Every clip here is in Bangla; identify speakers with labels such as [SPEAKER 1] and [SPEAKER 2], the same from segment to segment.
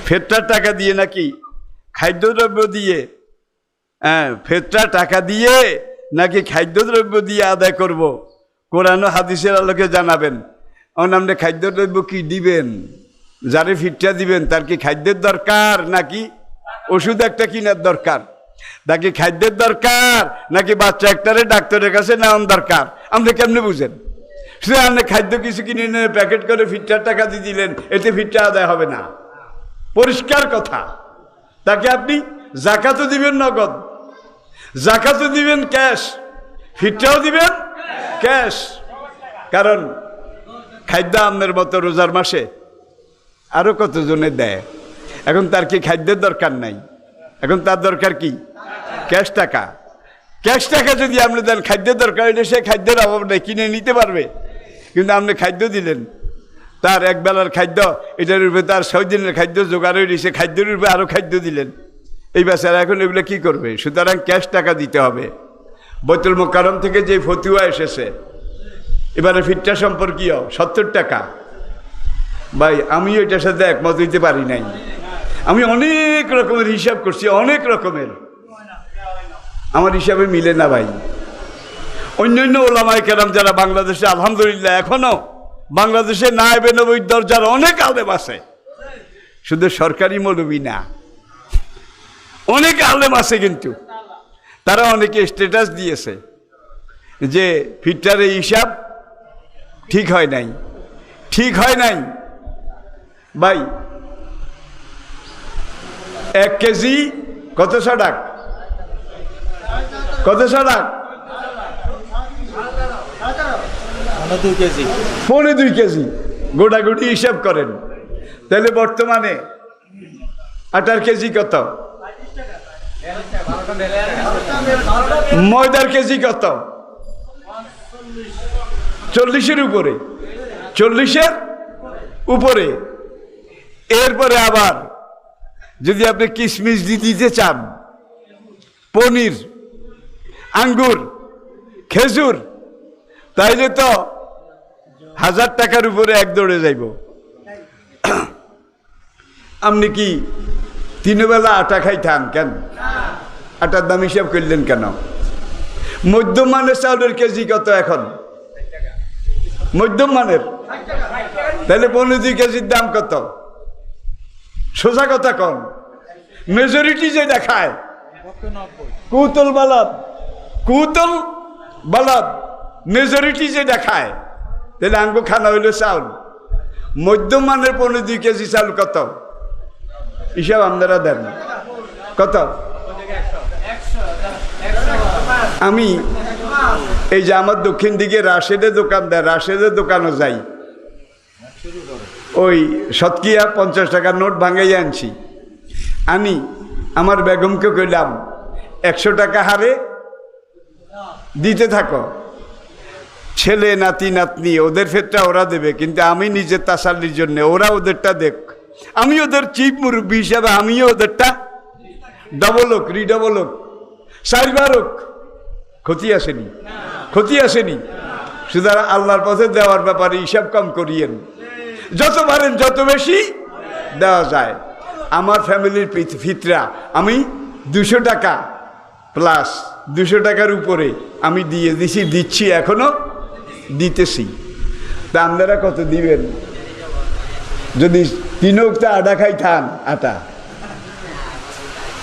[SPEAKER 1] ফেতরার টাকা দিয়ে নাকি খাদ্যদ্রব্য দিয়ে, ফেতরার টাকা দিয়ে নাকি খাদ্যদ্রব্য দিয়ে আদায় করব, কোরআন ও হাদিসের আলোকে জানাবেন। আপনি খাদ্যদ্রব্য কি দিবেন? যারে ফিতরা দিবেন তার কি খাদ্যের দরকার নাকি ওষুধ একটা কিনার দরকার? নাকি খাদ্যের দরকার নাকি বাচ্চা একটারে ডাক্তারের কাছে নেওয়ার দরকার? আপনি কেমনে বুঝেন? শুধু আপনি খাদ্য কিছু কিনে এনে প্যাকেট করে ফিতরার টাকা দিয়ে দিলেন, এতে ফিতরা আদায় হবে না। পরিষ্কার কথা। তাকে আপনি জাকাতও দিবেন নগদ, জাকাতও দিবেন ক্যাশ, ফিতরাও দিবেন ক্যাশ। কারণ খাদ্য আমাদের মতো রোজার মাসে আরো কতজনে দেয়। এখন তার কি খাদ্যের দরকার নাই, এখন তার দরকার কি ক্যাশ টাকা। ক্যাশ টাকা যদি আপনি দেন, খাদ্যের দরকার হলে সে খাদ্যের অভাব নেই, কিনে নিতে পারবে। কিন্তু আপনি খাদ্য দিলেন, তার এক বেলার খাদ্য, এটার উপরে তার 6 দিনের খাদ্য জোগাড় হয়ে রয়েছে, খাদ্যের উপরে আরও খাদ্য দিলেন, এই বেচারা এখন এগুলো কি করবে? সুতরাং ক্যাশ টাকা দিতে হবে। বাইতুল মুকাররম থেকে যে ফতুয়া এসেছে এবারে ফিতরা সম্পর্কীয় 70 টাকা, ভাই আমি ওইটার সাথে একমত হইতে পারি নাই। আমি অনেক রকমের হিসাব করছি, অনেক রকমের, আমার হিসাবে মিলে না ভাই। অন্যান্য ওলামায়ে কেরাম যারা বাংলাদেশে আলহামদুলিল্লাহ এখনো বাংলাদেশে নায়েবে নবীর দরজার অনেক আলেম আছে, শুধু সরকারি মৌলবি না, অনেক আলেম আছে, কিন্তু তারা অনেকে স্ট্যাটাস দিয়েছে যে ফিতরার হিসাব ঠিক হয় নাই, ঠিক হয় নাই। ভাই 1 কেজি কত টাকা? কত টাকা? 2.5 কেজি গোটাগুটি হিসাব করেন, তাহলে বর্তমানে 18 কেজি কত? ময়দার কেজি কত? 40-এর উপরে, 40-এর উপরে। এরপরে আবার যদি আপনি কিশমিশ দিতে চান, পনির, আঙ্গুর, খেজুর, তাইলে তো 1000 টাকার উপরে এক দৌড়ে যাইব। আপনি কি 3 বেলা আটা খাইতাম কেন? আটার দাম হিসাব করলেন কেন? মধ্যম মানের চাউলের কেজি কত এখন? মধ্যম মানের, তাহলে 15 কেজির দাম কত? সোজা কথা কম। মেজরিটি যে দেখায় কুতল বালাদ মেজরিটি যে দেখায়, তাহলে আঙ্গো খানা হইল চাউল। মধ্যম মানের 15 কেজি চাউল কত? হিসাব আপনারা দেন কত? আমি এই যে আমার দক্ষিণ দিকে রাশেদের দোকান দেয়, রাশেদের দোকানও যাই, ওই সৎকিয়া 50 টাকার নোট ভাঙাই আনছি, আনি আমার বেগমকে কইলাম 100 টাকা হারে দিতে থাকো, ছেলে নাতি নাতনি ওদের ফেরটা ওরা দেবে, কিন্তু আমি নিজের তাসাল্লির জন্য ওরা ওদেরটা দেখ, আমি ওদের চিফ মুরব্বী হিসাবে আমিও ওদেরটা ডবল হোক, রিডবল হোক, 4বার হোক, ক্ষতি আসেনি, ক্ষতি আসেনি। সুতরাং আল্লাহর পথে দেওয়ার ব্যাপারে হিসাব কম করিয়েন, যত পারেন যত বেশি দেওয়া যায়। আমার ফ্যামিলির ফিতরা আমি 200 টাকা প্লাস 200 টাকার উপরে আমি দিয়ে দিছি, দিচ্ছি, এখনো দিতেছি। তা আপনারা কত দিবেন? যদি 3 ওয়াক্ত আটা খাইতাম আটা,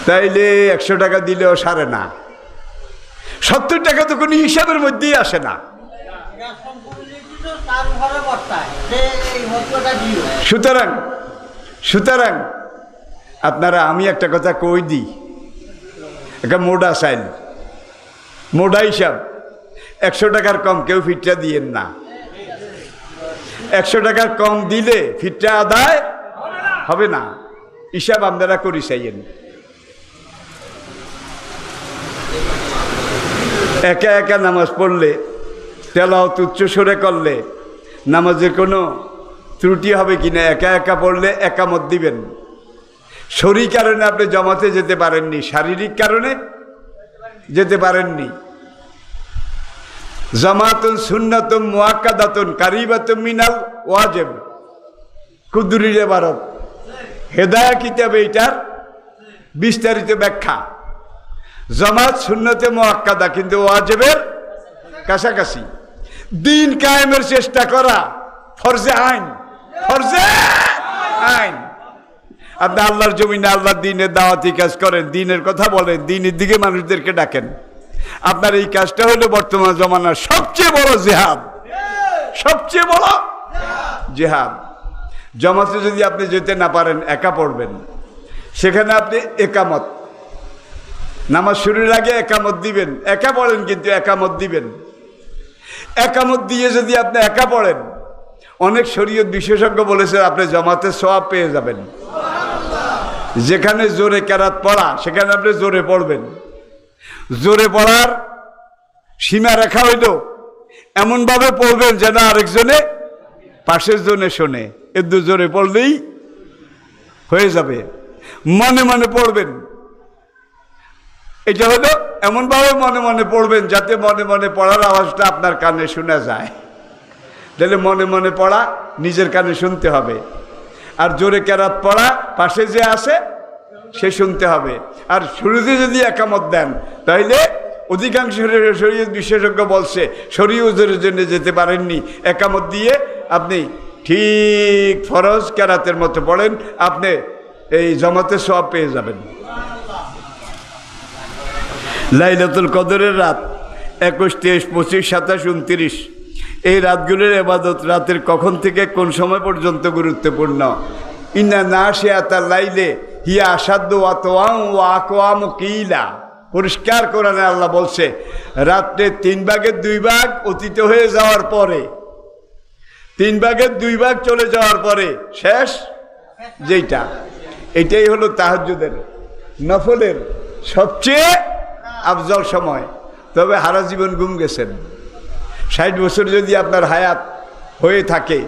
[SPEAKER 1] তাইলে 100 টাকা দিলেও সারে না। 70 টাকা তো কোনো হিসাবের মধ্যেই আসে না। সুতরাং আপনারা, আমি একটা কথা কই দিই, একটা মোডা চাইল, মোডা হিসাব 100 টাকার কম কেউ ফিতরা দিয়েন না। 100 টাকার কম দিলে ফিতরা আদায় হবে না, হিসাব আপনারা করি চাইয়েন। একা একা নামাজ পড়লে, তেলাওয়াত উচ্চ সুরে করলে নামাজের কোনো ত্রুটি হবে কিনা, একা একা পড়লে একামত দিবেন। শরীর কারণে আপনি জামাতে যেতে পারেননি, শারীরিক কারণে যেতে পারেননি, জামাতুন সুন্নাতুন মুআক্কাদাতুন কারিবাতুন মিনাল ওয়াজিব, কুদরির ইবারত। হেদায়া কিতাবে এটার বিস্তারিত ব্যাখ্যা। জামাত সুন্নতে মুআক্কাদা, কিন্তু ওয়াজিবের কাছাকাছি। দিন কায়েমের চেষ্টা করা ফরজে আইন, ফরজে আইন। আপনি আল্লাহর জমিনে আল্লাহর দিনের দাওয়াতি কাজ করেন, দিনের কথা বলেন, দিনের দিকে মানুষদেরকে ডাকেন। আপনার এই কাজটা হলো বর্তমান জমানার সবচেয়ে বড় জিহাদ, সবচেয়ে বড় জিহাদ। জামাতে যদি আপনি যেতে না পারেন, একা পড়বেন, সেখানে আপনি একামত, নামাজ শুরুর আগে একামত দিবেন। একা পড়েন, কিন্তু একামত দিবেন। একামত দিয়ে যদি আপনি একা পড়েন, অনেক শরীয়ত বিশেষজ্ঞ বলেছে আপনি জামাতের সওয়াব পেয়ে যাবেন। যেখানে জোরে কেরাত পড়া, সেখানে আপনি জোরে পড়বেন। জোরে পড়ার সীমা রেখা হইল এমনভাবে পড়বেন যেন আরেকজনে পাশের জনে শোনে। একটু জোরে পড়লেই হয়ে যাবে। মনে মনে পড়বেন, এটা হলো এমনভাবে মনে মনে পড়বেন যাতে মনে মনে পড়ার আওয়াজটা আপনার কানে শোনা যায়। তাহলে মনে মনে পড়া নিজের কানে শুনতে হবে, আর জোরে কেরাত পড়া পাশে যে আছে সে শুনতে হবে। আর শুরুতে যদি একামত দেন, তাইলে অধিকাংশ শরীয়ত বিশেষজ্ঞ বলছে শরীয়তের জন্য যেতে পারেননি, একামত দিয়ে আপনি ঠিক ফরজ কেরাতের মতো পড়েন, আপনি এই জামাতের সওয়াব পেয়ে যাবেন। লাইলাতুল কদরের রাত 21, 23, 25, 27, 29 এই রাতগুলোর ইবাদত রাতের কখন থেকে কোন সময় পর্যন্ত গুরুত্বপূর্ণ। ইন্না নাশিয়াতাল লাইলি হিয়া আশাদ্দু ওয়াতওয়ান ওয়া আকওয়াম কিলা। পরিষ্কার কোরআনে আল্লাহ বলছে, রাত্রে 3 ভাগের 2 ভাগ অতীত হয়ে যাওয়ার পরে, 3 ভাগের 2 ভাগ চলে যাওয়ার পরে শেষ যেটা, এটাই হলো তাহাজ্জুদের নফলের সবচেয়ে আফজল সময়। তবে হারা জীবন গুম গেছেন। 60 বছর যদি আপনার হায়াত হয়ে থাকে,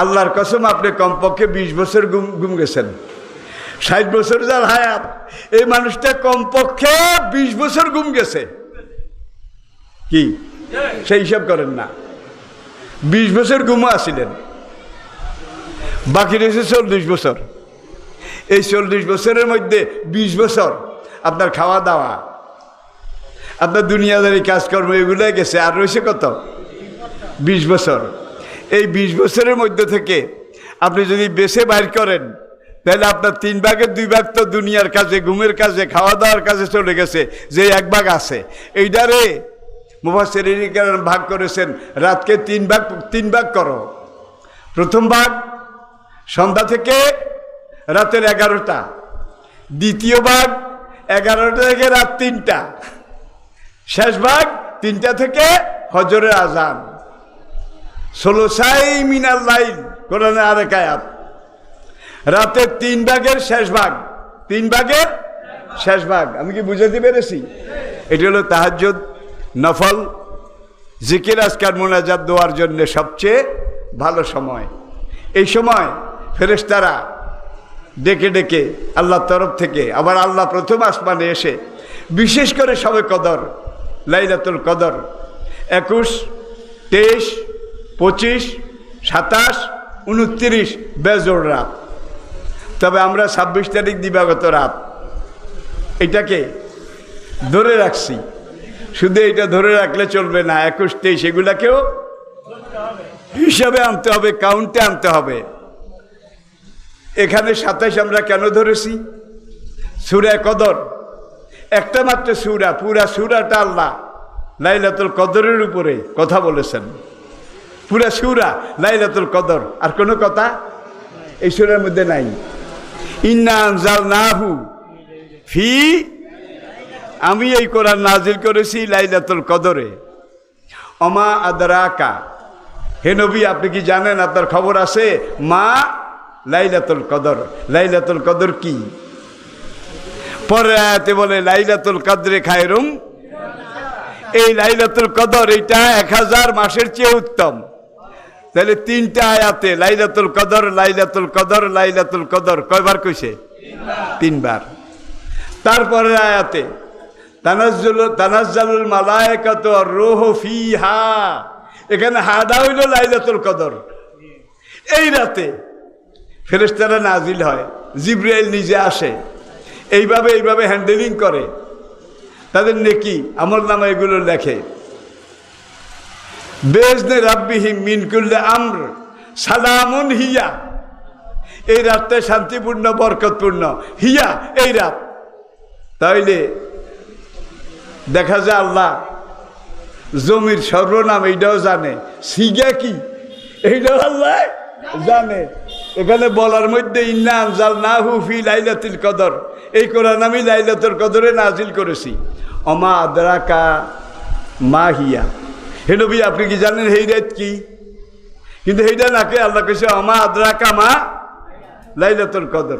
[SPEAKER 1] আল্লাহর কসম আপনি কমপক্ষে 20 বছর গুম গেছেন। 60 বছর যার হায়াত, এই মানুষটা কমপক্ষে 20 বছর গুম গেছে। কি সেই হিসাব করেন না? 20 বছর গুমও আসিলেন, বাকি রয়েছে 40 বছর। এই 40 বছরের মধ্যে 20 বছর আপনার খাওয়া দাওয়া, আপনার দুনিয়াদারি কাজকর্ম এগুলো গেছে, আর রয়েছে কত? 20 বছর। এই 20 বছরের মধ্যে থেকে আপনি যদি বেছে বাইর করেন, তাহলে আপনার 3 ভাগের 2 ভাগ তো দুনিয়ার কাজে, ঘুমের কাজে, খাওয়া দাওয়ার কাজে চলে গেছে। যে 1 ভাগ আছে, এইটারে মুফাসসিরিন ভাগ করেছেন, রাতকে 3 ভাগ করো। প্রথম ভাগ সন্ধ্যা থেকে রাতের 11টা, দ্বিতীয় ভাগ 11টা থেকে রাত 3টা, শেষ ভাগ 3টা থেকে ফজরের আজান। সুলুসাই মিনাল লাইল, কোরআনে আরেক আয়াত। রাতের 3 ভাগের শেষ ভাগ, 3 ভাগের শেষ ভাগ। আমি কি বুঝাতে পেরেছি? এটা হলো তাহাজ্জুদ, নফল জিকির, আজকার, মুনাজাত, দোয়ার জন্য সবচেয়ে ভালো সময়। এই সময় ফেরেশতারা ডেকে ডেকে আল্লাহর তরফ থেকে, আবার আল্লাহ প্রথম আসমানে এসে বিশেষ করে শবে কদর, লাইলাতুল কদর 21, 23, 25, 27, 29 বেজোড় রাত। তবে আমরা 26 তারিখ দিবাগত রাত এটাকে ধরে রাখছি। শুধু এটা ধরে রাখলে চলবে না, 21, 23 এগুলাকেও হিসাবে আনতে হবে, কাউন্টে আনতে হবে। এখানে 27 আমরা কেন ধরেছি? সূরা কদর একটা মাত্র সূরা, পুরা সূরাটা আল্লাহ লাইলাতুল কদরের উপরে কথা বলেছেন। পুরা সূরা লাইলাতুল কদর, আর কোনো কথা এই সূরার মধ্যে নাই। ইন্না আনজালনাহু ফি, আমি এই কোরআন নাজিল করেছি লাইলাতুল কদরে। ওমা আদরাকা, হে নবী আপনি কি জানেন, আপনার খবর আছে? মা লাইলাতুল কদর, লাইলাতুল কদর কি? পরে আয়াতে বলে লাইলাতুল কদরে খায়রুম। এই লাইলাতুল কদর এইটা 1000 মাসের চেয়ে উত্তম। তাহলে 3টা আয়াতে লাইলাতুল কদর, লাইলাতুল কদর, লাইলাতুল কদর কয়বার কইছে? 3 বার। তারপরে আয়াতে তানাজ্জালুল মালায়েকাতু ওয়ার রূহু ফিহা, এখানে হাদা হইল লাইলাতুল কদর। এই রাতে ফেরেশতারা নাজিল হয়। জিবরাইল নিজে আসে, এইভাবে এইভাবে হ্যান্ডেলিং করে, তাদের নেকি আমল নামা এগুলো লেখে। বেজনে রাব্বিহিম মিন কুল্লি আমর সালামুন হিয়া, এই রাতটা শান্তিপূর্ণ বরকতপূর্ণ, হিয়া এই রাত। তাইলে দেখা যায় আল্লাহ জমির সর্বনাম এইটাও জানে, সিগা কি এইটাও আল্লাহ জানে। এখানে বলার মধ্যে ইন্না আনজালনাহু ফি লাইলাতুল কদর, এই কোরআন আমি লাইলাতুল কদরে নাজিল করেছি। অমা আদরাকা মা হিয়া, হে নবী আপনি কি জানেন এই রাত কি? কিন্তু এইটা নাকি আল্লাহ কইছে অমা আদরাকা মা লাইলাতুল কদর।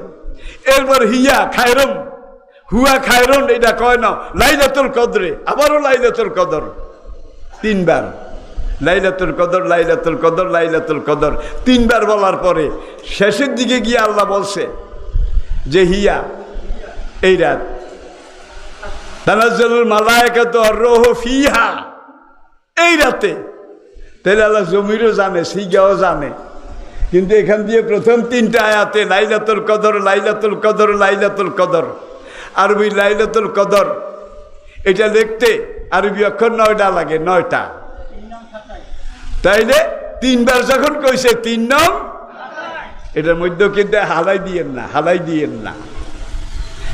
[SPEAKER 1] এরপর হিয়া খায়রুন, হুয়া খায়রুন এটা কয় না, লাইলাতুল কদরে আবারও লাইলাতুল কদর, তিনবার লাইলাতুল কদর লাইলাতুল কদর লাইলাতুল কদর তিনবার বলার পরে শেষের দিকে গিয়ে আল্লাহ বলছে যে হিয়া এই রাত, তানাজ্জালুল মালায়েকাতু আর-রূহু ফিহা, এই রাতে। তাহলে আল্লাহ জমিরও জানে, সিগাও জানে। কিন্তু এখান দিয়ে প্রথম তিনটা আয়াতে লাইলাতুল কদর লাইলাতুল কদর লাইলাতুল কদর, আরবি লাইলাতুল কদর এটা লিখতে আরবি অক্ষর 9টা লাগে, 9টা। তাইলে তিনবার যখন কইছে 3 নং, এটার মধ্যে কিন্তু হালাই দিয়েন না, হালাই দিয়েন না,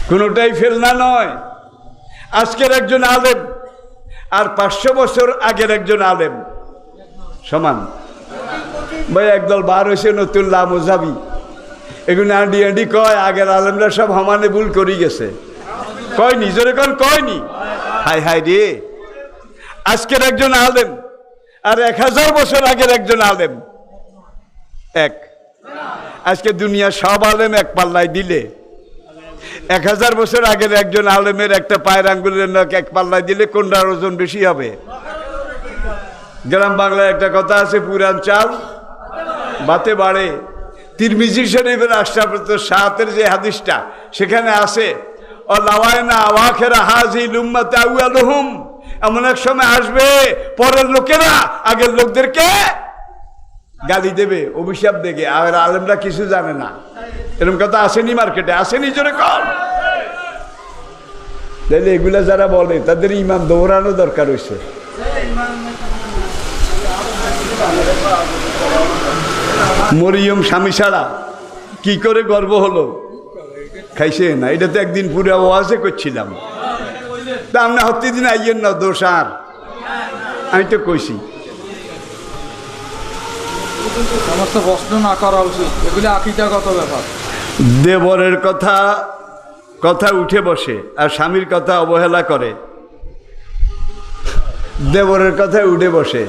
[SPEAKER 1] কোনোটাই ফেলনা নয়। আজকের একজন আলেম আর 500 বছর আগের একজন আলেম সমান। ভাই একদল বার হয়েছে নতুন লামোজাবি, এগুলো আন্ডি আন্ডি কয় আগের আলেমরা সব সমানে ভুল করি গেছে, কয় নিজের এখন কয়নি। হাই হাই রে, আজকের একজন আলেম আর 1000 বছর আগের একজন আলেম এক। আজকে দুনিয়া সব আলেম এক পাল্লায় দিলে 1000 বছর আগের একজন আলেমের একটা পায়ের আঙ্গুলের নখ এক পাল্লায় দিলে কোনটার ওজন বেশি হবে? গ্রাম বাংলায় একটা কথা আছে, পুরান চাল বাতে বাড়ে। তিরমিজি শরীফের আশরাফুত সাহাতের যে হাদিসটা সেখানে আছে ও লাওয়ায়না ওয়াখিরা হাযিল উম্মাতি আউয়ালুহুম, এমন এক সময় আসবে পরের লোকেরা আগের লোকদেরকে গালি দেবে, অভিশাপ দেবে, আর আলেমরা কিছু জানে না। এরকম কথা আসেনি মার্কেটে, আসেনি জোরে কর। তাহলে এগুলা যারা বলে তাদের ইমান দৌড়ানো দরকার হয়েছে। মরিয়ম স্বামী ছাড়া কি করে গর্ব হলো? খাইছে না, এটা তো একদিন পুরো ওয়াজে করছিলাম। তা আমরা প্রতিদিন আইয়েন না, দোষ আর আমি তো কইছি
[SPEAKER 2] সমস্ত প্রশ্ন না করা উচিত, এগুলি আকীদাগত ব্যাপার।
[SPEAKER 1] দেবরের কথা কথা উঠে বসে আর স্বামীর কথা অবহেলা করে, দেবরের কথা উঠে বসে।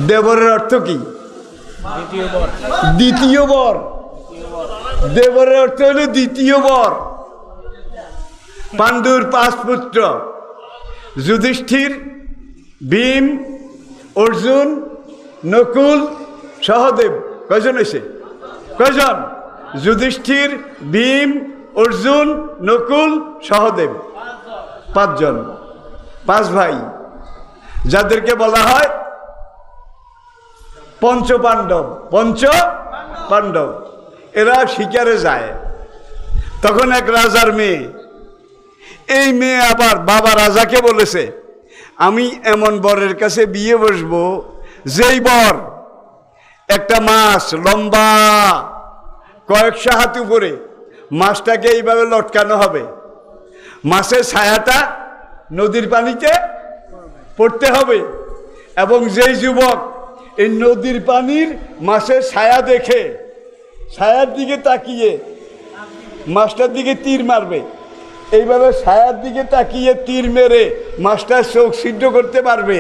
[SPEAKER 1] দেবরের অর্থ কি? দ্বিতীয় বর। দেবরের অর্থ হলো দ্বিতীয় বর। পাণ্ডুর 5 পুত্র যুধিষ্ঠির, ভীম, অর্জুন, নকুল, সহদেব। কয়জন হয়েছে? কয়জন? যুধিষ্ঠির, ভীম, অর্জুন, নকুল, সহদেব, 5 জন, 5 ভাই, যাদেরকে বলা হয় পঞ্চপাণ্ডব। পঞ্চপাণ্ডব এরা শিকারে যায়। তখন এক রাজার মেয়ে, এই মেয়ে আবার বাবা রাজাকে বলেছে আমি এমন বরের কাছে বিয়ে বসবো যেই বর একটা মাছ লম্বা কয়েকশো হাত উপরে, মাছটাকে এইভাবে লটকানো হবে, মাছের ছায়াটা নদীর পানিতে পড়তে হবে, এবং যেই যুবক এই নদীর পানির মাছের ছায়া দেখে ছায়ার দিকে তাকিয়ে মাছটার দিকে তীর মারবে, এইভাবে ছায়ার দিকে তাকিয়ে তীর মেরে মাছটার চোখ সিদ্ধ করতে পারবে,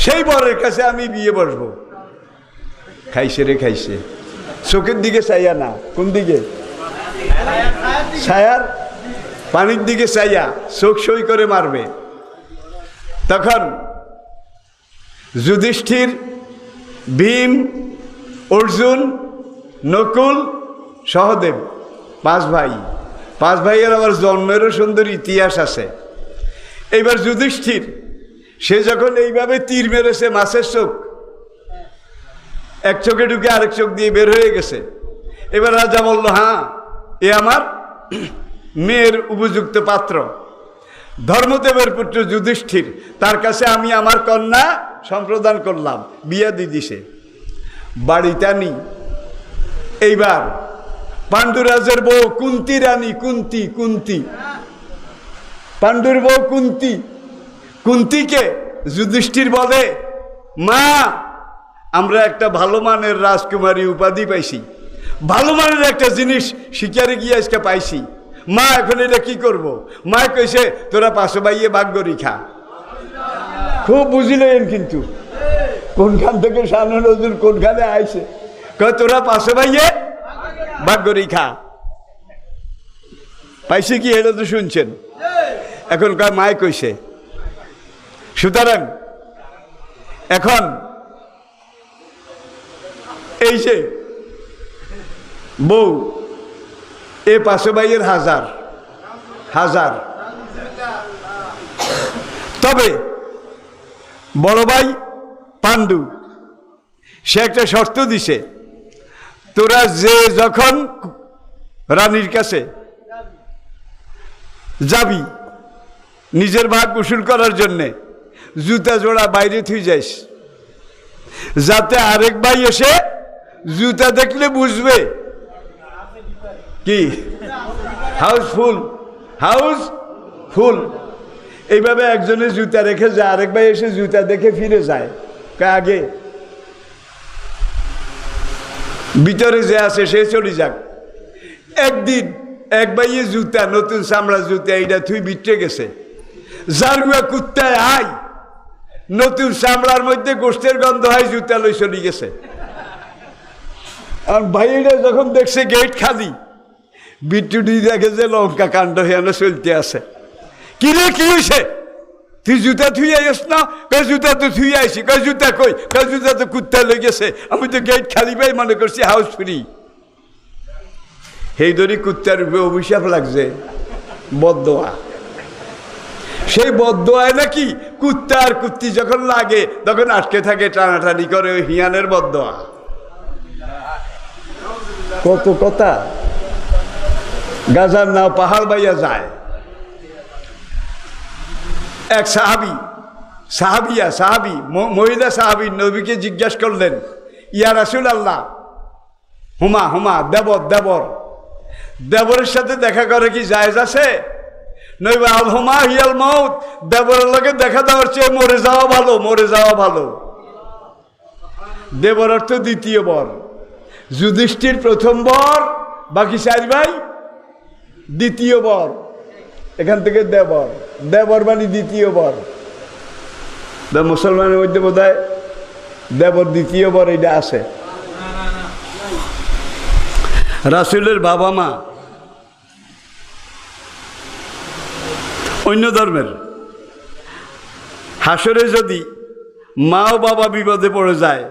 [SPEAKER 1] সেই বরের কাছে আমি বিয়ে বসবো। খাইছে রে খাইছে, চোখের দিকে চাইয়া না, কোন দিকে? ছায়ার পানির দিকে চাইয়া চোখ সই করে মারবে। তখন যুধিষ্ঠির, ভীম, অর্জুন, নকুল, সহদেব 5 ভাই। 5 ভাইয়ের আবার জন্মেরও সুন্দর ইতিহাস আছে। এইবার যুধিষ্ঠির সে যখন এইভাবে তীর মেরেছে, মাছের চোখ এক চোখে ঢুকে আরেক চোখ দিয়ে বের হয়ে গেছে। এবার রাজা বলল হ্যাঁ এ আমার মেয়ের উপযুক্ত পাত্র ধর্মদেবের পুত্র যুধিষ্ঠির, তার কাছে আমি আমার কন্যা সম্প্রদান করলাম, বিয়া দিয়ে দিছে। বাড়িতে আনি এইবার পাণ্ডুরাজের বউ কুন্তি রানী, কুন্তি পাণ্ডুর বউ কুন্তিকে যুধিষ্ঠির বলে, মা আমরা একটা ভালো মানের রাজকুমারী উপাধি পাইছি, ভালো মানের একটা জিনিস শিকারে গিয়ে আজকে পাইছি, মা এখন এটা কি করব? মা কইছে তোরা পাশে বাইয়ে বাগরি খা। খুব বুঝিলেন কিন্তু কোনখান থেকে শানু নজরুল কোনখানে আইছে, কয় তোরা পাশে বাইয়ে বাগরি খা। পাইছে কি এটা তো শুনছেন। এখন কয় মায় কইছে। সুতরাং এখন এই যে বউ এ পাশে ভাইয়ের হাজার তবে বড় ভাই পাণ্ডু সে একটা শর্ত দিছে, তোরা যে যখন রানীর কাছে যাবি নিজের ভাগ উসুল করার জন্যে জুতা জোড়া বাইরে থুই যাইস, যাতে আরেক ভাই এসে জুতা দেখলে বুঝবে কি হাউসফুল। এইভাবে একজনের জুতা রেখে যায়, আরেক ভাই এসে জুতা দেখে ফিরে যায়, আগে ভিতরে যে আছে সে চলে যাক। একদিন এক ভাইয়ে জুতা, নতুন চামড়া জুতা, এইটা থুই বিটে গেছে, জারগুয়া কুত্তায় আয়, নতুন চামড়ার মধ্যে গোষ্ঠের গন্ধ হয়, জুতা লই চলে গেছে। আর ভাইয়েরা যখন দেখছে গেট খালি, বিট্টুটি দেখে যে লঙ্কা কাণ্ড হেন চলতে আছে। কিরে কি হয়েছে? তুই জুতা থুই আইস না? কয় জুতা তো থুই আইসি। কয় জুতা কই? কয় জুতা তো কুত্তা লই গেছে, আমি তো গেট খালি পাই মনে করছি হাউস ফ্রি। সেই ধরি কুত্তার রূপে অভিশাপ লাগছে, বদদোয়া। সেই বদদোয়ায় নাকি কুত্তা আর কুত্তি যখন লাগে তখন আটকে থাকে, টানাটানি করে, ওই হিয়ানের বদদোয়া। কত কথা গাজার নাও পাহাড় বাইয়া যায়। এক সাহাবি মহিলা সাহাবি নবীকে জিজ্ঞাসা করলেন, ইয়া রাসূলুল্লাহ, হুমা দেবরের সাথে দেখা করে কি জায়েজ আছে? নবী আল হুমা হিয়াল মাউত, দেবরের লগে দেখা দেওয়ার চেয়ে মরে যাওয়া ভালো। দেবর অর্থ দ্বিতীয় বর। যুধিষ্ঠির প্রথম বর, বাকি 4 ভাই দ্বিতীয় বর। এখান থেকে দেবর মানে দ্বিতীয় বর। মুসলমানের মধ্যে বোধহয় দেবর দ্বিতীয় বর এটা আছে। রাসূলের বাবা মা অন্য ধর্মের, হাসরে যদি মা ও বাবা বিপদে পড়ে যায়,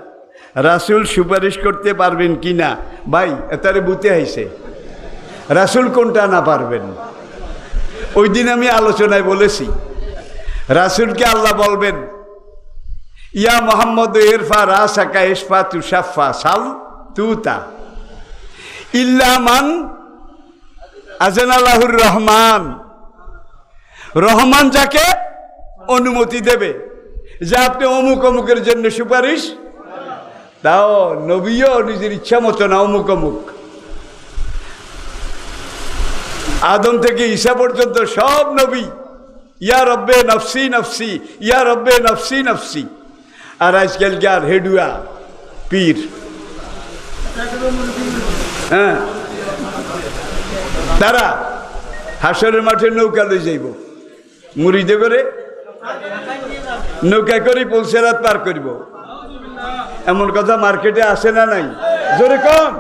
[SPEAKER 1] রাসূল সুপারিশ করতে পারবেন কি না? ভাই এতারে বুতে আইছে, রাসূল কোনটা না পারবেন? ওই দিন আমি আলোচনায় বলেছি, রাসূলকে আল্লাহ বলবেন, ইয়া মুহাম্মদ ইরফা রাসাকা ইশফা তুশাফা সাল তুতা ইল্লা মান আযানালাহুর রহমান। রহমান যাকে অনুমতি দেবে যে আপনি অমুকের জন্য সুপারিশ, তাও নবীও নিজের ইচ্ছা মতো না, অমুক। আদম থেকে ঈসা পর্যন্ত সব নবী ইয়া রব্বে নফসি নফসি, ইয়া রব্বে নফসি নফসি। আর আজকালকার হেডুয়া পীর, হ্যাঁ, তারা হাসরের মাঠে নৌকা লই যাইব, মুড়িদে করে নৌকা করে পৌঁছেরাত পার করিব। এমন কথা মার্কেটে আসে না নাই? জোরে কম।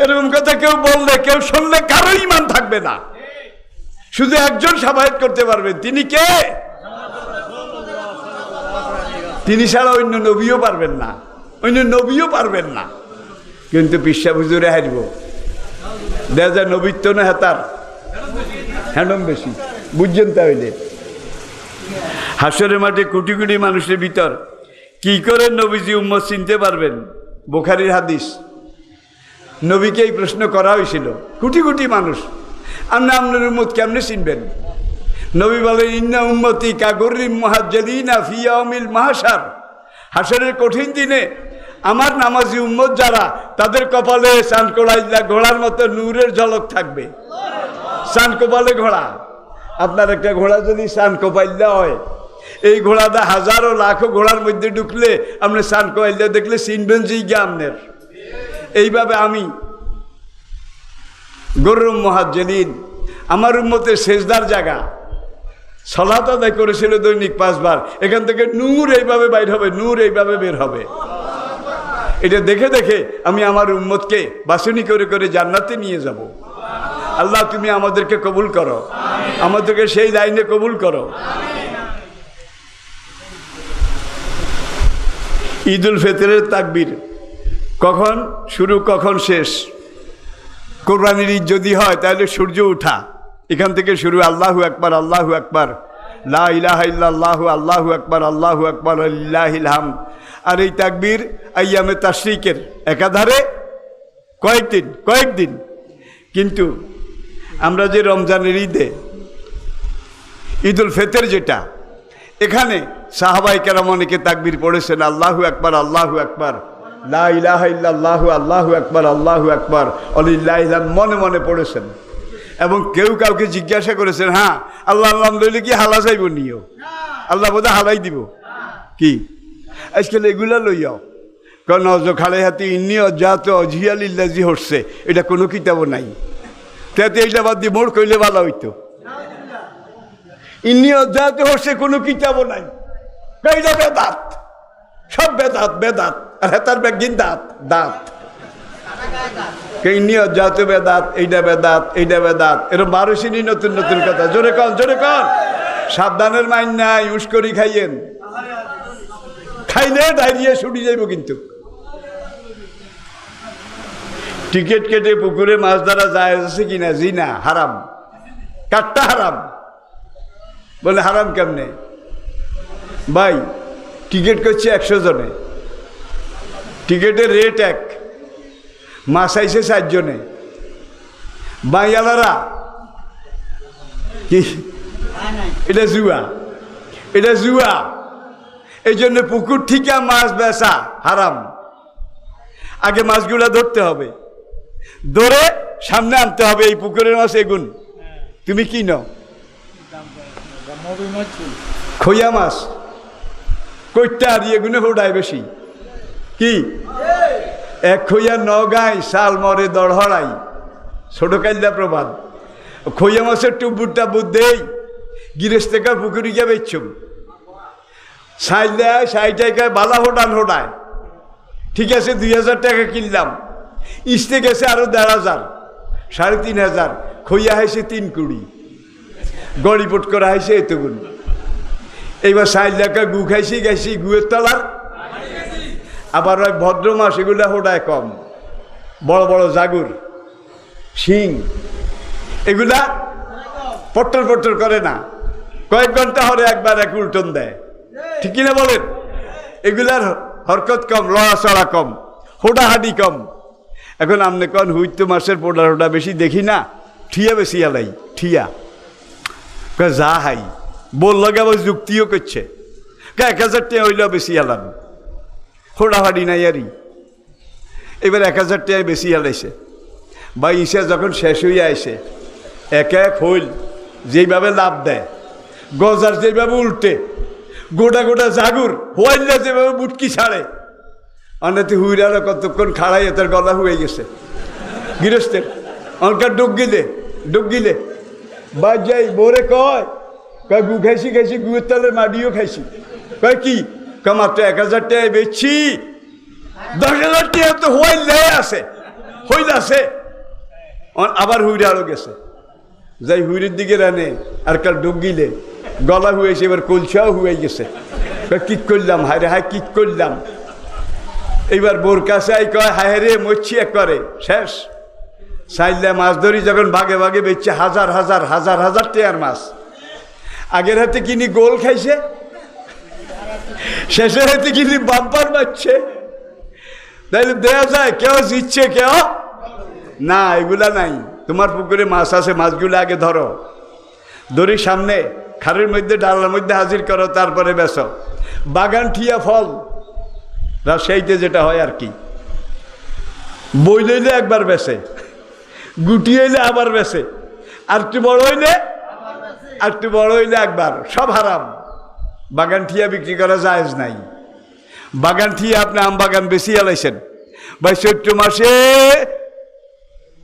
[SPEAKER 1] এরকম কথা কেউ বললে, কেউ শুনলে কারো ঈমান থাকবে না। শুধু একজন শাবায়াত করতে পারবেন, তিনি কে? তিনি ছাড়া অন্য নবীও পারবেন না। কিন্তু পিসা হুজুরে হারিব, দেখা যায় নবীত্ব না হেতার হ্যান্ডম বেশি, বুঝছেন? তাহলে হাসরের মাঠে কোটি কোটি মানুষের ভিতর কি করে নবীজি উম্মত চিনতে পারবেন? বুখারীর হাদিস, নবীকে এই প্রশ্ন করা হয়েছিল। কোটি কোটি মানুষ, আপনি আপনার উম্মত কেমনে চিনবেন? নবী বলেন ইন্না উম্মতি কাগরিম মুহাজ্জালিনা ফি ইয়াউমিল মাহশার, হাসরের কঠিন দিনে আমার নামাজি উম্মত যারা, তাদের কপালে চানকোলাইলা ঘোড়ার মতো নূরের ঝলক থাকবে। চান কপালে ঘোড়া, আপনার একটা ঘোড়া যদি চান কপাইল্লা হয়, এই ঘোড়াটা হাজারো লাখো ঘোড়ার মধ্যে ঢুকলে আপনি চান কপাইল্লা দেখলে চিনবেন যে আপনার। এইভাবে আমি গরুম মুহাজ্জিলিন, আমার উম্মতের সেজদার জায়গা, সালাত আদায় করেছিল দৈনিক 5 বার, এখান থেকে নূর এইভাবে বাইর হবে, নূর এইভাবে বের হবে। এটা দেখে দেখে আমি আমার উম্মতকে বাছনি করে করে জান্নাতে নিয়ে যাব। আল্লাহ তুমি আমাদেরকে কবুল করো, আমাদেরকে সেই লাইনে কবুল করো। ঈদুল ফিতরের তাকবীর কখন শুরু কখন শেষ? কোরবানির ঈদ যদি হয় তাহলে সূর্য ওঠা, এখান থেকে শুরু, আল্লাহু আকবার আল্লাহু আকবার, লা ইলাহা ইল্লাল্লাহু আল্লাহু আকবার আল্লাহু আকবার লিল্লাহিল হামদ। আর এই তাকবীর আইয়ামে তাশরিকের একাধারে কয়েকদিন। কিন্তু আমরা যে রমজানের ঈদে ঈদুল ফিতর যেটা, এখানে সাহাবায়ে কেরাম অনেকে তাকবীর পড়েছেন আল্লাহু আকবার আল্লাহু আকবার, লা ইলাহা ইল্লাল্লাহু আল্লাহু আকবার আল্লাহু আকবার লিল্লাহিল হামদ মনে মনে পড়েছেন। এবং কেউ কাউকে জিজ্ঞাসা করেছেন, হ্যাঁ আল্লাহ আল্লাহ লইলে কি হালা যাইব নিও? আল্লাহ বোধহয় হালাই দিব কি? আজকাল এগুলা লইয়াও কারণ খাড়াই হাতে ইন্নি অজাত অজিয়ালিল্লাজি হচ্ছে, এটা কোনো কিতাবও নাই। তাতে এইটা বাদ দিয়ে মোড় কইলে ভালো হইতো। ইন্নি অজাত হচ্ছে কোনো কিতাবও নাই, এইটা বেদাত, সব বেদাত বেদাত, আর হেতার ব্যাগিন দাঁত দাঁত, ইন্নি অজাত বেদাত, এইটা বেদাত এইটা বেদাত, এরকম 12 নতুন নতুন কথা। জোরে কন জোরে কন, সাবধানের মাইন নাই, উস্করি খাইয়েন, খাইলে ডায়রিয়া ছুটি যাইব। কিন্তু টিকিট কেটে পুকুরে মাছ ধরা যায় আছে কিনা? জি না, হারাম, কাটটা হারাম। বলে হারাম কেমনে ভাই? টিকিট করছে 100 জনে, টিকিটের রেট 1, মাছ আইছে 4 জনে, বাইয়ালারা কি? এটা জুয়া, এটা জুয়া। এই জন্য পুকুর থেকে মাছ বেচা হারাম। আগে মাছগুলা ধরতে হবে, ধরে সামনে আনতে হবে, এই পুকুরের মাছ এগুন। তুমি কি নাও? খইয়া মাছ কইটা আর এগুনে হোডায় বেশি কি? 1 খইয়া 9 গাই শাল মরে দড়হড়াই, ছোট কাইল্লা প্রবাদ। খইয়া মাছের টুবুর টাবুর দেই গিরেস্তেকার পুকুরি গিয়ে বেচছুম, সাইলে 60 টাকায় বালা হোডান হোডায়, ঠিক আছে 2000 টাকা কিনলাম, ইস্তে গেছে আরো 1500, 3500, খইয়া হয়েছে 3 কুড়ি, গড়িপট করা হয়েছে এতগুণ। এইবার 60 টাকা গু খাইছি, গাইছি গুয়ের তলার। আবার ওই ভদ্র মাছ এগুলা হোডায় কম, বড় বড় জাগুর শিং এগুলা পট্টর পট্টর করে না, কয়েক ঘন্টা হরে একবার এক উল্টন দেয়, ঠিক কিনা বলেন? এগুলার হরকত কম, লড়াচড়া কম, হোডাহাডি কম। এখন আপনি কন হুইতো মাছের পোডা হোডা বেশি দেখি না, ঠিয়া বেশি আলাই, ঠিয়া যা হাই বলল গে, আবার যুক্তিও করছে, 1000 টাকা হইলেও বেশি আলাম, হোডাহাডি নাই আরই। এবার 1000 টাকায় বেশি আলাইছে, বা ইসা যখন শেষ হইয়া আইছে, এক এক হইল যেইভাবে লাভ দেয়, গজার যেভাবে উল্টে, গোটা গোটা জাগুর হোয়াইল্লা যেভাবে বুটকি ছাড়ে, অনেতে হুইরালো কতক্ষণ খাড়াই তার গলা হয়ে গেছে গৃহস্থের। অনকার ডুব গিলে বাদ যাই বোরে কয় গু খাইছি খাইছি, গুয়ের তালের মাডিও খাইছি। কয় কি? মাত্র 1000 টাকায় বেচছি, 10,000 টাকা তো হোয়াইল্লাই আছে, হইল আছে। আবার হুইরালো গেছে, যাই হুইরের দিকে রানে আর কাল ডুব গিলে গলা হয়েছে, এবার কলসাও হয়ে গেছে। কিক করলাম, হায় রে হায় কিক করলাম। এইবার বোর কাছে আই কয় হায় রে মরছি একবারে শেষ। সাইল্লা মাছ ধরি যখন ভাগে ভাগে বেচছে, হাজার হাজার হাজার হাজার টাকার মাছ। আগের হাতে কিনি গোল খাইছে, শেষের হাতে কিনি বাম্পার মারছে। তাইলে দেয়া যায় কেউ জিতছে কেউ না, এগুলা নাই। তোমার পুকুরে মাছ আছে, মাছগুলো আগে ধরো, ধরে সামনে খারের মধ্যে ডালার মধ্যে হাজির করো, তারপরে বেচো। বাগান ঠিয়া ফল রাজশাহীতে যেটা হয় আর কি, বই লইলে একবার বেচে, গুটি হইলে আবার বেচে, আর একটু বড় হইলে আর একটু বড় হইলে একবার, সব হারাম। বাগান ঠিয়া বিক্রি করা জায়েজ নাই। বাগান ঠিয়া আপনি আম বাগান বেশি আলাইছেন ভাই, চৈত্র মাসে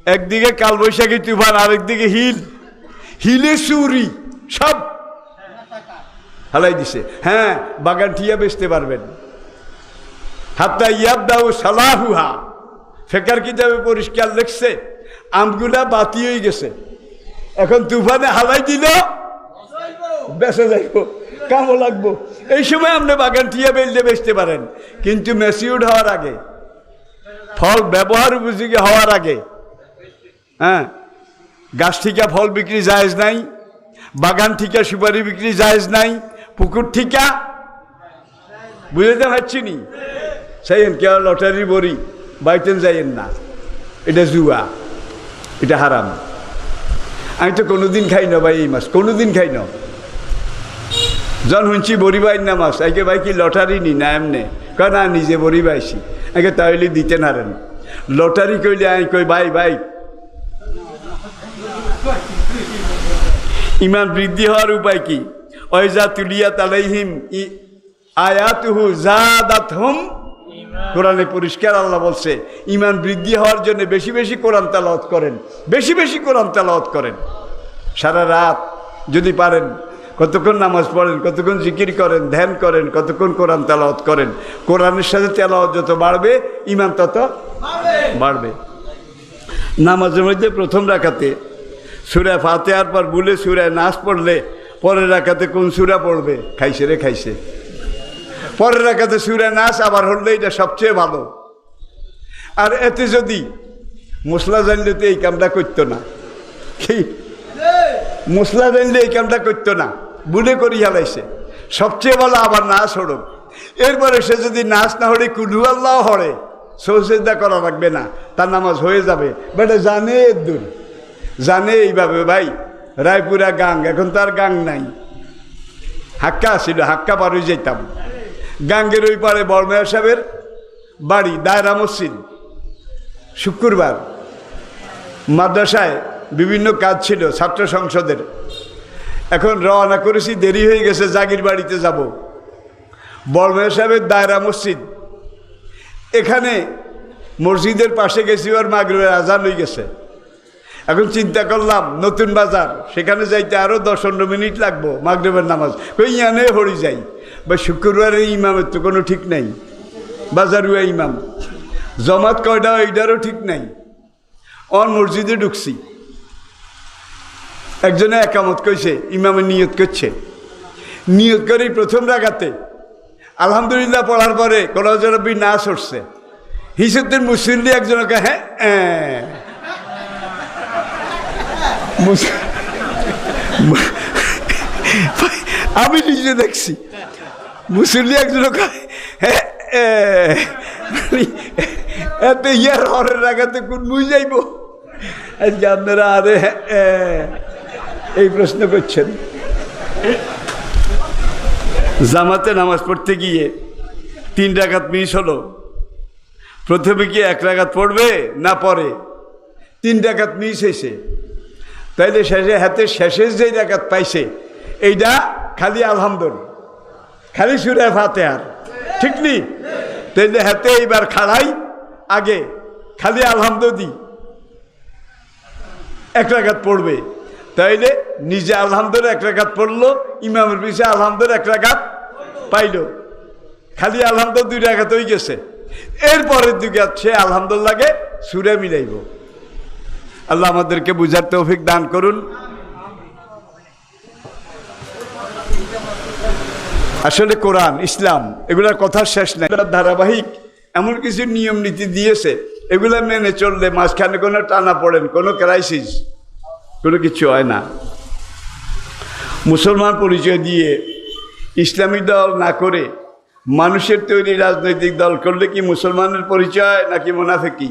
[SPEAKER 1] একদিকে কালবৈশাখী তুফান, আরেকদিকে হিলে চুরি সব হালাই দিছে। হ্যাঁ, বাগান ঠিয়া বেচতে পারবেন। হাত্তা ইয়াবদাউ সালাহুহা, ফেকার কিতাবে পরিষ্কার লিখছে আমগুলা বাতি হয়ে গেছে, এখন তুফানে হালাই দিল বেঁচে যাইব, কামও লাগবো। এই সময় আপনি বাগান ঠিয়া বেলতে বেচতে পারেন, কিন্তু ম্যাচিউরড হওয়ার আগে, ফল ব্যবহার উপযোগী হওয়ার আগে। হ্যাঁ, গাছ ঠিকা ফল বিক্রি জায়েজ নাই, বাগান ঠিকা সুপারি বিক্রি জায়েজ নাই, পুকুর ঠিকা বুঝতে পারছি নি। চাইয়েন কেউ লটারি বড়ি বাইতেন যাইয়েন না, এটা জুয়া, এটা হারাম। আমি তো কোনোদিন খাই না ভাই এই মাছ, কোনোদিন খাই না। জন শুনছি বড়ি বাইন না মাছ, আগে ভাই কি লটারি নি না এমনে কয় না, নিজে বড়ি বাইছি আগে, তাহলে দিতে নারেন। লটারি কইলে আমি কই ভাই ভাই, ইমান বৃদ্ধি হওয়ার উপায় কি? ওয়াইজা তুলিয়াত আলাইহিম আয়াতুহু জাদাতহুম, কোরআনে পরিষ্কার আল্লাহ বলছে ইমান বৃদ্ধি হওয়ার জন্য বেশি বেশি কোরআন তেলাওয়াত করেন, বেশি বেশি কোরআন তেলাওয়াত করেন। সারা রাত যদি পারেন কতক্ষণ নামাজ পড়েন, কতক্ষণ জিকির করেন, ধ্যান করেন, কতক্ষণ কোরআন তেলাওয়াত করেন। কোরআনের সাথে তেলাওয়াত যত বাড়বে ইমান তত বাড়বে। নামাজের মধ্যে প্রথম রাকাতে সূরা ফাতিহার পর বলে সূরা নাস পড়লে পরের রাকাতে কোন সূরা পড়বে? খাইছে রে খাইছে। পরের রাকাতে সূরা নাস আবার হলে এটা সবচেয়ে ভালো। আর এতে যদি মশলা জানলে তো এই কামটা করতো না, কি মশলা জানলে এই কামটা করতো না, বুলে করি হালাইছে। সবচেয়ে ভালো আবার নাচ হড়ক, এরপরে সে যদি নাচ না হরে কুলু আল্লাহ হরে, সৌসেদা করা লাগবে না, তার নামাজ হয়ে যাবে। বেটা জানে দূর, জানে এইভাবে ভাই রায়পুরা গাং, এখন তার গাং নাই, হাক্কা ছিল, হাক্কা পার হয়ে যেতাম। গাঙ্গের ওই পারে বড়মেয়া সাহেবের বাড়ি, দায়রা মসজিদ। শুক্রবার মাদ্রাসায় বিভিন্ন কাজ ছিল ছাত্র সংসদের, এখন রওনা করেছি, দেরি হয়ে গেছে, জাগির বাড়িতে যাব। বড়মেয়া সাহেবের দায়রা মসজিদ, এখানে মসজিদের পাশে গেছি, ওর মাগরিবের আজান হয়ে গেছে। এখন চিন্তা করলাম নতুন বাজার, সেখানে যাইতে আরও 10-15 মিনিট লাগবো মাগরিবের নামাজ, কই ইয়ানে হরি যাই। বা শুক্রবারের ইমামের তো কোনো ঠিক নাই, বাজারুয়া ইমাম, জমাত কয়টা এইটারও ঠিক নাই। অন মসজিদে ঢুকছি, একজনে একামত কইছে, ইমামে নিয়ত করছে, নিয়ত করেই প্রথম রাকাতে আলহামদুলিল্লাহ পড়ার পরে কোরআন না সরছে, হিসেবের মুসল্লি একজনকে হ্যাঁ আমি নিজে দেখছি, মুসল্লি একজন এত ইয়ার হরের রাখাতে কোন বুঝ যাইব। আজকে আপনারা আরে এই প্রশ্ন করছেন। জামাতে নামাজ পড়তে গিয়ে 3 রাকাত মিস হলো। প্রথমে কি 1 রাকাত পড়বে না পরে? 3 রাকাত মিস হয়েছে, তাইলে শেষে হাতে শেষের যেই রাকাত পাইছে এইটা খালি আলহামদুলিল্লাহ, খালি সূরা ফাতিহার, ঠিক নি? তাইলে হাতে এইবার খাড়াই আগে খালি আলহামদুলিল্লাহ 1 রাকাত পড়বে, তাইলে নিজে আলহামদুলিল্লাহ 1 রাকাত পড়লো, ইমামের পিছিয়ে আলহামদুলিল্লাহ 1 রাকাত পাইল, খালি আলহামদুলিল্লাহ 2 রাকাত হয়ে গেছে। এরপরের দিকে সে আলহামদুলিল্লাহকে সূরা মিলাইব। আল্লাহ আমাদেরকে বুঝার তৌফিক দান করুন। আসলে কোরআন, ইসলাম এগুলার কথা শেষ নাই, ধারাবাহিক এমন কিছু নিয়ম নীতি দিয়েছে, এগুলা মেনে চললে মাঝখানে কোনো টানা পড়েন, কোনো ক্রাইসিস, কোনো কিছু হয় না। মুসলমান পরিচয় দিয়ে ইসলামী দল না করে মানুষের তৈরি রাজনৈতিক দল করলে কি মুসলমানের পরিচয় নাকি মুনাফিকি?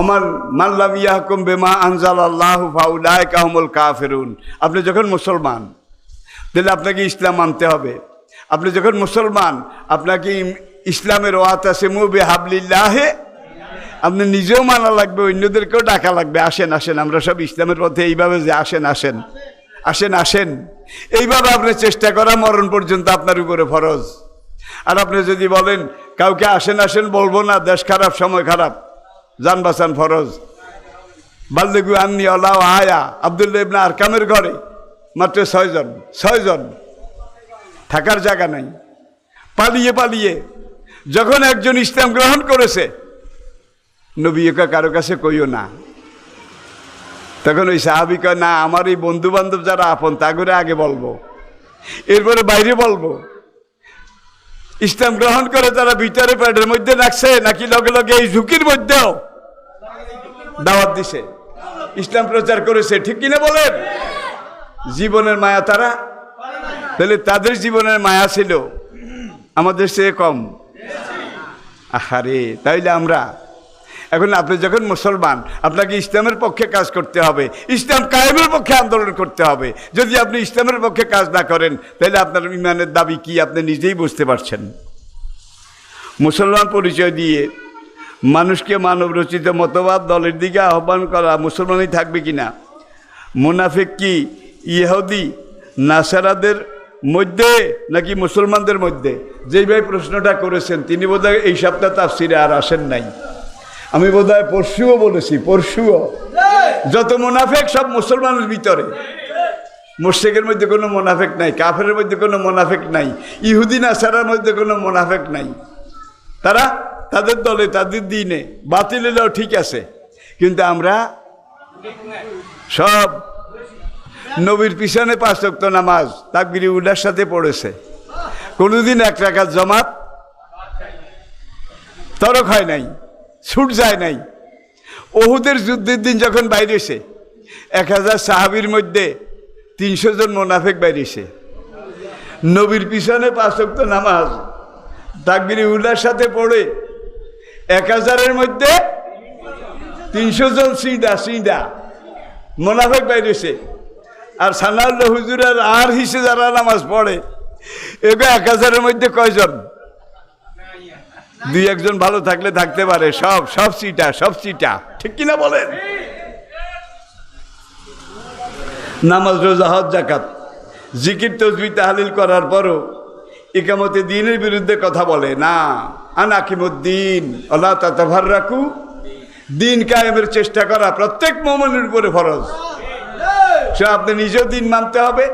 [SPEAKER 1] ওমান মাল্লাম ইয়াহকুম বিমা আনজালাল্লাহু ফাউলাইকা হুমুল কাফিরুন। আপনি যখন মুসলমান তাহলে আপনাকে ইসলাম মানতে হবে। আপনি যখন মুসলমান আপনাকে ইসলামের ওয়াতাসিমু বিহাবলিল্লাহি, আপনি নিজেও মানা লাগবে, অন্যদেরকেও ডাকা লাগবে, আসেন আসেন আমরা সব ইসলামের পথে, এইভাবে যে আসেন আসেন আসেন আসেন, এইভাবে আপনি চেষ্টা করা মরণ পর্যন্ত আপনার উপরে ফরজ। আর আপনি যদি বলেন কাউকে আসেন আসেন বলবো না, দেশ খারাপ, সময় খারাপ, জান বাঁচান ফরজ। বাল্লিগু আন্নি আল্লাহ আয়া, আব্দুল্লাহ ইবনে আরকামের ঘরে মাত্র 6 জন, থাকার জায়গা নাই, পালিয়ে পালিয়ে যখন একজন ইসলাম গ্রহণ করেছে, নবীকে কারো কাছে কইও না, তখন ওই সাহাবী কয় না, আমার এই বন্ধু বান্ধব যারা আপন তা করে আগে বলবো, এরপরে বাইরে বলবো। ইসলাম গ্রহণ করে তারা ভিতরে পেটের মধ্যে রাখছে নাকি লগে লগে এই ঝুঁকির মধ্যেও দাওয়াত দিছে, ইসলাম প্রচার করেছে, ঠিক কিনা বলেন? জীবনের মায়া তারা, তাহলে তাদের জীবনের মায়া ছিল আমাদের চেয়ে কম? আহারে, তাইলে আমরা এখন, আপনি যখন মুসলমান আপনাকে ইসলামের পক্ষে কাজ করতে হবে, ইসলাম কায়েমের পক্ষে আন্দোলন করতে হবে। যদি আপনি ইসলামের পক্ষে কাজ না করেন তাহলে আপনার ইমানের দাবি কি আপনি নিজেই বুঝতে পারছেন। মুসলমান পরিচয় দিয়ে মানুষকে মানব রচিত মতবাদ দলের দিকে আহ্বান করা মুসলমানই থাকবে কিনা? মুনাফিক কি ইহুদি নাসারাদের মধ্যে নাকি মুসলমানদের মধ্যে? যেই ভাই প্রশ্নটা করেছেন তিনি বোধহয় এই সপ্তাহ তাফসিরে আর আসেন নাই। আমি বোধহয় পরশুও বলেছি, পরশুও, যত মুনাফিক সব মুসলমানের ভিতরে। মুশরিকের মধ্যে কোনো মুনাফিক নাই, কাফেরের মধ্যে কোনো মুনাফিক নাই, ইহুদি নাসারার মধ্যে কোনো মুনাফিক নাই। তারা তাদের দলে তাদের দিনে বাতিল হলেও ঠিক আছে, কিন্তু আমরা সব নবীর পিছনে 5 ওয়াক্ত নামাজ তাকবীরে উলার সাথে পড়েছে, কোনোদিন 1 রাকাত জামাত তরক হয় নাই, ছুট যায় নাই। ওহুদের যুদ্ধের দিন যখন বাইরেছে 1000 সাহাবীর মধ্যে 300 জন মুনাফিক বাইরেছে, নবীর পিছনে 5 ওয়াক্ত নামাজ তাকবীরে উলার সাথে পড়ে 1000-এর মধ্যে 300 জন সিধা মুনাফিক বাইরেছে। আর সানাউল্লাহ হুজুরের আর হিসে যারা নামাজ পড়ে এগুলো 1000-এর মধ্যে কয়জন? 2-1 জন ভালো থাকলে থাকতে পারে, সব সিটা, ঠিক কিনা বলেন? নামাজ, রোজা, হজ, যাকাত, জিকির, তাসবিহ, তাহলিল করার পরও ইকামতে দ্বীনের বিরুদ্ধে কথা বলে না। আনাকিমুদ্দিন ওয়ালা তাতাফাররাকু, দিন কায়েমের চেষ্টা করা প্রত্যেক মুমিনের উপরে ফরজ। সে আপনি নিজেও দিন মানতে হবে,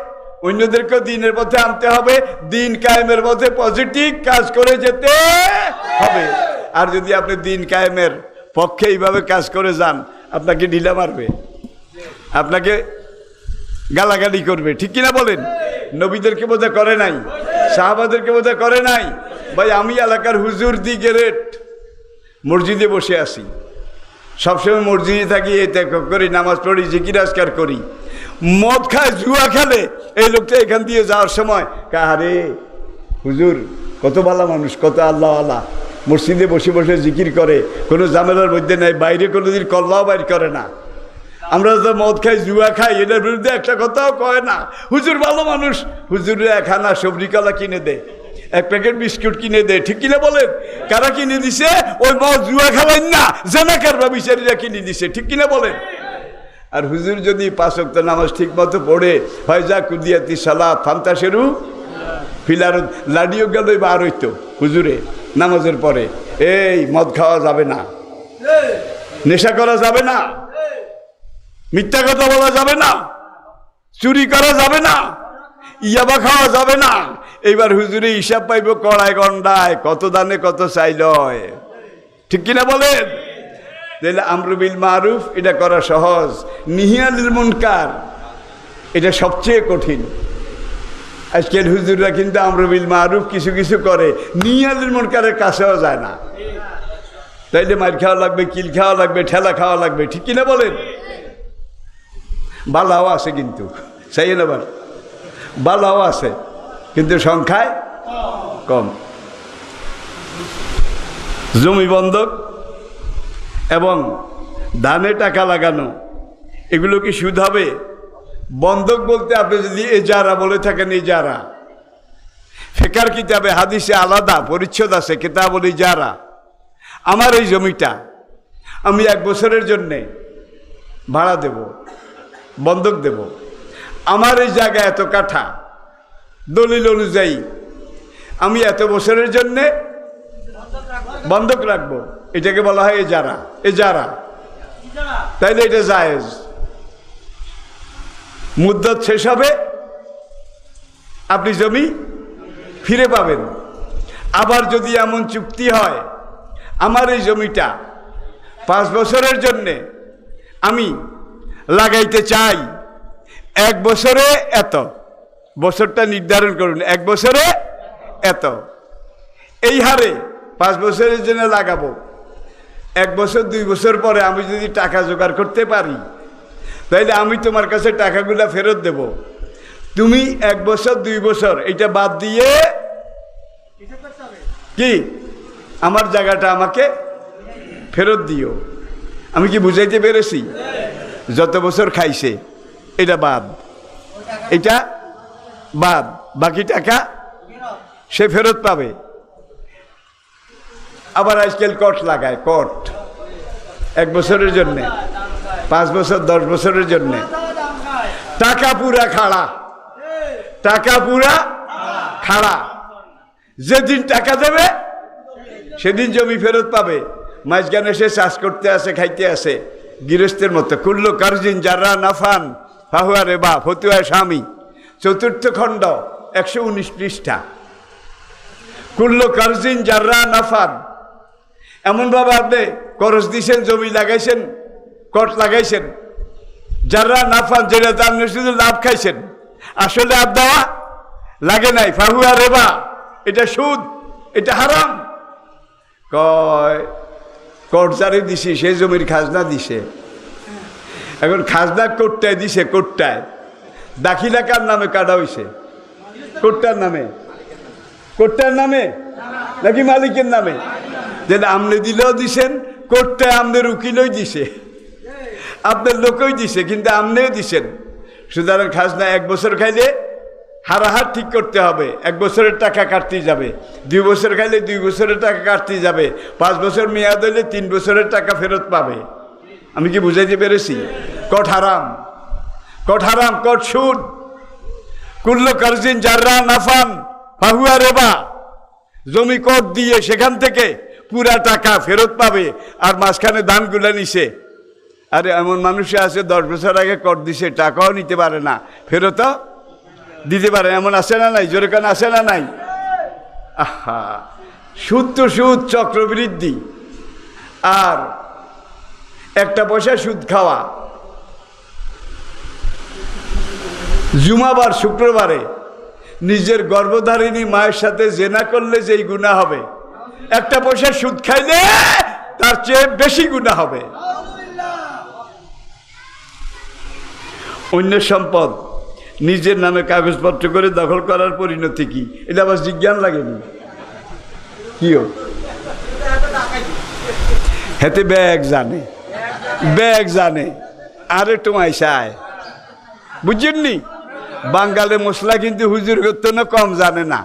[SPEAKER 1] অন্যদেরকেও দিনের পথে আনতে হবে, দিন কায়েমের পথে পজিটিভ কাজ করে যেতে হবে। আর যদি আপনি দিন কায়েমের পক্ষে এইভাবে কাজ করে যান, আপনাকে ঢিলা মারবে, আপনাকে গালাগালি করবে, ঠিক কিনা বলেন? নবীদেরকে বোধহয় করে নাই, সাহাবাদেরকে বোধহয় করে নাই। ভাই, আমি এলাকার হুজুর দি গ্রেট মসজিদে বসে আছি, সবসময় মসজিদে থাকি, এতে করি, নামাজ পড়ি, জিকির আজকার করি, মদ খায়, জুয়া খেলে। এই লোকটা এখান দিয়ে যাওয়ার সময় কাহারে হুজুর কত ভালো মানুষ, কত আল্লাহ আল্লাহ, মসজিদে বসে বসে জিকির করে, কোনো ঝামেলার মধ্যে নাই, বাইরে কোনোদিন কল্লাও বাইর করে না। আমরা তো মদ খাই, জুয়া খাই, এটার বিরুদ্ধে একটা কথাও কয় না। হুজুর ভালো মানুষ, হুজুরে 1 আনা সবরি কলা কিনে দে, 1 প্যাকেট বিস্কুট কিনে দে, ঠিক কিনা বলেন? কারা কিনে দিছে? ওই মদ জুয়া খাওয়াই না, জেনাকার ব্যভিচারীরা কিনে দিছে, ঠিক কিনা বলেন? আর হুজুর যদি 5 ওয়াক্ত নামাজ ঠিক মতো পড়ে, ফয়জা কুদিয়াতি সালাত ফান্তাশেরু ফিলার, লাডিও গেল বার হইতো হুজুরে নামাজের পরে, এই মদ খাওয়া যাবে না, নেশা করা যাবে না, মিথ্যা কথা বলা যাবে না, চুরি করা যাবে না, ইয়াবা খাওয়া যাবে না। এইবার হুজুরে হিসাব পাইব কড়ায় গন্ডায়, কত দানে কত চাইল, ঠিক কিনা বলেন? তাহলে আমরু বিল মারুফ এটা করা সহজ, নিহি আনিল মুনকার এটা সবচেয়ে কঠিন। আজকের হুজুররা কিন্তু আমরু বিল মারুফ কিছু কিছু করে, নিহি আনিল মুনকারের কাছেও যায় না। তাইলে মার খাওয়া লাগবে, কিল খাওয়া লাগবে, ঠেলা খাওয়া লাগবে, ঠিক কিনা বলেন? বালাও আছে কিন্তু, চাই না, বালাও আছে কিন্তু সংখ্যায় কম। জমি বন্ধক এবং ধানে টাকা লাগানো, এগুলো কি সুদ হবে? বন্ধক বলতে আপনি যদি এজারা বলে থাকেন, এজারা ফিকার কিতাবে হাদিসে আলাদা পরিচ্ছদ আছে, কিতাবুল ইজারা। আমার এই জমিটা আমি 1 বছরের জন্যে ভাড়া দেব, বন্ধক দেব। আমার এই জায়গা এত কাঠা, দলিল অনুযায়ী আমি এত বছরের জন্যে বন্ধক রাখবো, এটাকে বলা হয় এজারা। এজারা তাইলে এটা জায়েজ। মুদ্দত শেষ হবে, আপনি জমি ফিরে পাবেন। আবার যদি এমন চুক্তি হয়, আমার এই জমিটা 5 বছরের জন্যে আমি লাগাইতে চাই, 1 বছরে এত, বছরটা নির্ধারণ করুন, 1 বছরে এত, এই হারে 5 বছরের জন্য লাগাবো। 1 বছর 2 বছর পরে আমি যদি টাকা জোগাড় করতে পারি, তাইলে আমি তোমার কাছে টাকাগুলো ফেরত দেব। তুমি 1 বছর 2 বছর এটা বাদ দিয়ে কি আমার জায়গাটা আমাকে ফেরত দিও। আমি কি বুঝাইতে পেরেছি? যত বছর খাইছে এটা বাদ, এটা বাদ, বাকি টাকা সে ফেরত পাবে। আবার আজকাল কট লাগায়, কট 1 বছরের জন্যে, 5 বছর 10 বছরের জন্যে। টাকা পুরা খাড়া, টাকা পুরা খাড়া। যেদিন টাকা দেবে সেদিন জমি ফেরত পাবে। মাঝখানে সে চাষ করতে আসে, খাইতে আসে, গৃহস্থের মতো। কুল্লু কারজিন জাররা নাফান ফাহুয়া রেবা, ফতুয়া স্বামী, 4th খণ্ড 119 পৃষ্ঠা। কুল্লু কারজিন জাররা নাফান, এমনভাবে আপনি খরচ দিয়েছেন, জমি লাগাইছেন, কট লাগাইছেন, যারা নাফান, যেটা আপনি শুধু লাভ খাইছেন, আসলে আর দেওয়া লাগে নাই, ফাহুয়া রেবা, এটা সুদ, এটা হারাম। কয় কট যারে দিছে সেই জমির খাজনা দিছে, এখন খাজনা কোটটায় দিছে, কোটটায় দাখিলা কার নামে কাটা হয়েছে? কোটটার নামে, কোটটার নামে নাকি মালিকের নামে? যেটা আমনে দিলেও দিছেন, কোটটায় আমনের উকিলই দিছে, আপনার লোকই দিছে, কিন্তু আমনেও দিছেন। সুতরাং খাজনা 1 বছর খাইলে হারাহার ঠিক করতে হবে, 1 বছরের টাকা কাটতেই যাবে। 2 বছর খাইলে 2 বছরের টাকা কাটতেই যাবে। 5 বছর মেয়াদ হইলে 3 বছরের টাকা ফেরত পাবে। আমি কি বুঝাইতে পেরেছি? কট হারাম, কট হারাম, কট সুদ। কুল্লু কারজিন জাররা নাফান ফাহুয়া রেবা, জমি কট দিয়ে সেখান থেকে পুরা টাকা ফেরত পাবে, আর মাঝখানে ধানগুলা নিছে। আরে এমন মানুষ আছে 10 বছর আগে কট দিছে, টাকাও নিতে পারে না, ফেরতও দিতে পারে, এমন আছে না নাই? জোরে কান আছে না নাই? আহা, সুদ তো সুদ, চক্রবৃদ্ধি। আর 1 পয়সা সুদ খাওয়া। জুমাবার, শুক্রবারে নিজের গর্ভধারিণী মায়ের সাথে জেনা করলে যেই গুনাহ হবে, 1 পয়সা সুদ খাইলে তার চেয়ে বেশি গুনাহ হবে। অন্য সম্পদ নিজের নামে কাগজপত্র করে দখল করার পরিণতি কি? এটা আবার জিজ্ঞান লাগেনি কিও? হেতে ব্যাগ জানে, ব্যাগ জানে, আরে তোমায় চায়, বুঝছেননি? বাঙ্গালে মশলা কিন্তু হুজুর করতে না কম জানে না।